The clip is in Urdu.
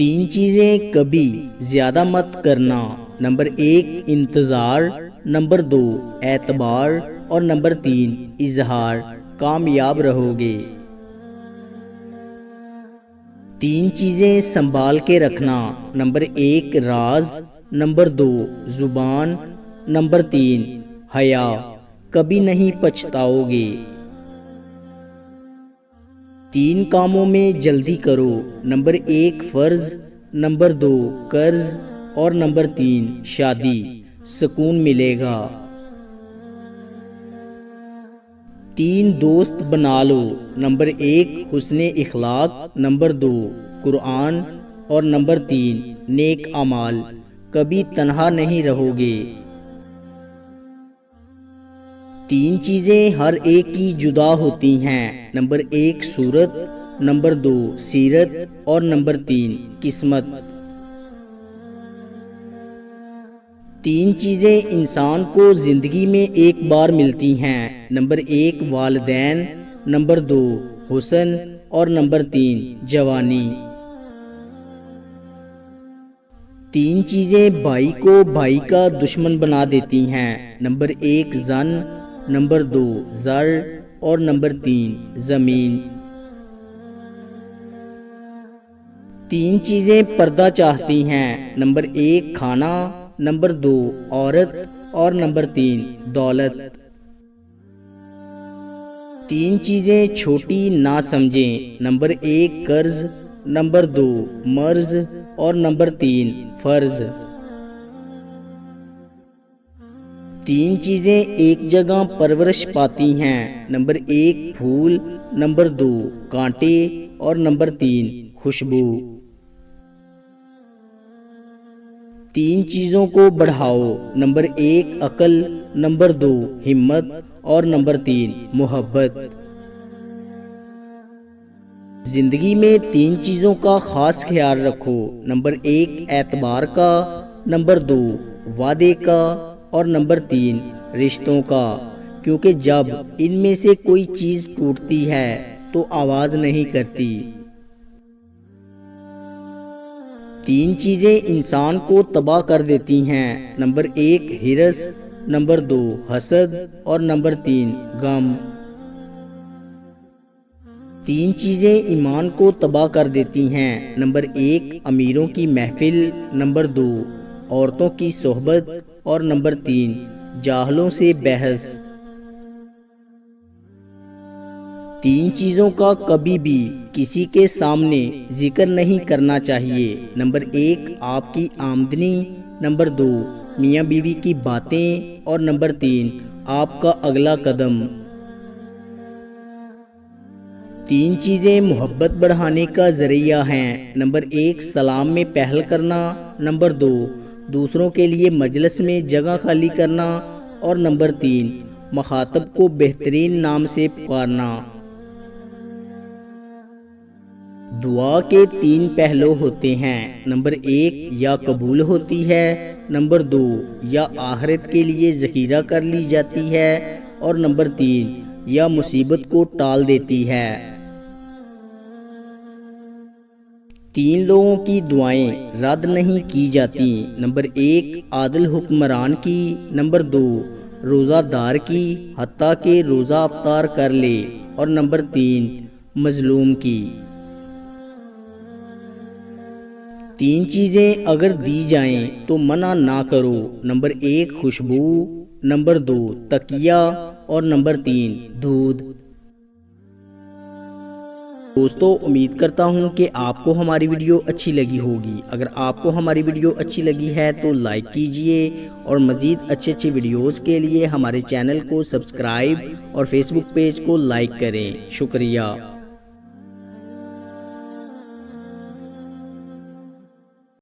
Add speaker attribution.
Speaker 1: تین چیزیں کبھی زیادہ مت کرنا۔ نمبر 1 انتظار، نمبر 2 اعتبار اور نمبر 3 اظہار، کامیاب رہو گے۔ تین چیزیں سنبھال کے رکھنا۔ نمبر 1 راز، نمبر 2 زبان، نمبر 3 حیا، کبھی نہیں پچھتاؤ گے۔ تین کاموں میں جلدی کرو۔ نمبر 1 فرض، نمبر 2 قرض اور نمبر 3 شادی، سکون ملے گا۔ تین دوست بنا لو۔ نمبر 1 حسن اخلاق، نمبر 2 قرآن اور نمبر 3 نیک اعمال، کبھی تنہا نہیں رہو گے۔ تین چیزیں ہر ایک کی جدا ہوتی ہیں۔ نمبر 1 صورت، نمبر 2 سیرت اور نمبر 3 قسمت۔ تین چیزیں انسان کو زندگی میں ایک بار ملتی ہیں۔ نمبر 1 والدین، نمبر 2 حسن اور نمبر 3 جوانی۔ تین چیزیں بھائی کو بھائی کا دشمن بنا دیتی ہیں۔ نمبر 1 زن، نمبر 2 زر اور نمبر 3 زمین۔ تین چیزیں پردہ چاہتی ہیں۔ نمبر 1 کھانا، نمبر 2 عورت اور نمبر 3 دولت۔ تین چیزیں چھوٹی نہ سمجھیں۔ نمبر 1 قرض، نمبر 2 مرض اور نمبر 3 فرض۔ تین چیزیں ایک جگہ پرورش پاتی ہیں۔ نمبر 1 پھول، نمبر 2 کانٹے اور نمبر 3 خوشبو۔ تین چیزوں کو بڑھاؤ۔ نمبر 1 عقل، نمبر 2 ہمت اور نمبر 3 محبت۔ زندگی میں تین چیزوں کا خاص خیال رکھو۔ نمبر 1 اعتبار کا، نمبر 2 وعدے کا اور نمبر 3 رشتوں کا، کیونکہ جب ان میں سے کوئی چیز ٹوٹتی ہے تو آواز نہیں کرتی۔ تین چیزیں انسان کو تباہ کر دیتی ہیں۔ نمبر 1 ہرس، نمبر 2 حسد اور نمبر 3 غم۔ تین چیزیں ایمان کو تباہ کر دیتی ہیں۔ نمبر 1 امیروں کی محفل، نمبر 2 عورتوں کی صحبت اور نمبر 3 جاہلوں سے بحث۔ تین چیزوں کا کبھی بھی کسی کے سامنے ذکر نہیں کرنا چاہیے۔ نمبر 1 آپ کی آمدنی، نمبر 2 میاں بیوی کی باتیں اور نمبر 3 آپ کا اگلا قدم۔ تین چیزیں محبت بڑھانے کا ذریعہ ہیں۔ نمبر 1 سلام میں پہل کرنا، نمبر 2 دوسروں کے لیے مجلس میں جگہ خالی کرنا اور نمبر 3 مخاطب کو بہترین نام سے پکارنا۔ دعا کے 3 پہلو ہوتے ہیں۔ نمبر 1 یا قبول ہوتی ہے، نمبر 2 یا آخرت کے لیے ذخیرہ کر لی جاتی ہے اور نمبر 3 یا مصیبت کو ٹال دیتی ہے۔ تین لوگوں کی دعائیں رد نہیں کی جاتی۔ نمبر 1 عادل حکمران کی، نمبر 2 روزہ دار کی حتیٰ کہ روزہ افطار کر لے اور نمبر 3 مظلوم کی۔ تین چیزیں اگر دی جائیں تو منع نہ کرو۔ نمبر 1 خوشبو، نمبر 2 تکیہ اور نمبر 3 دودھ۔ دوستو امید کرتا ہوں کہ آپ کو ہماری ویڈیو اچھی لگی ہوگی۔ اگر آپ کو ہماری ویڈیو اچھی لگی ہے تو لائک کیجئے اور مزید اچھے ویڈیوز کے لیے ہمارے چینل کو سبسکرائب اور فیس بک پیج کو لائک کریں۔ شکریہ۔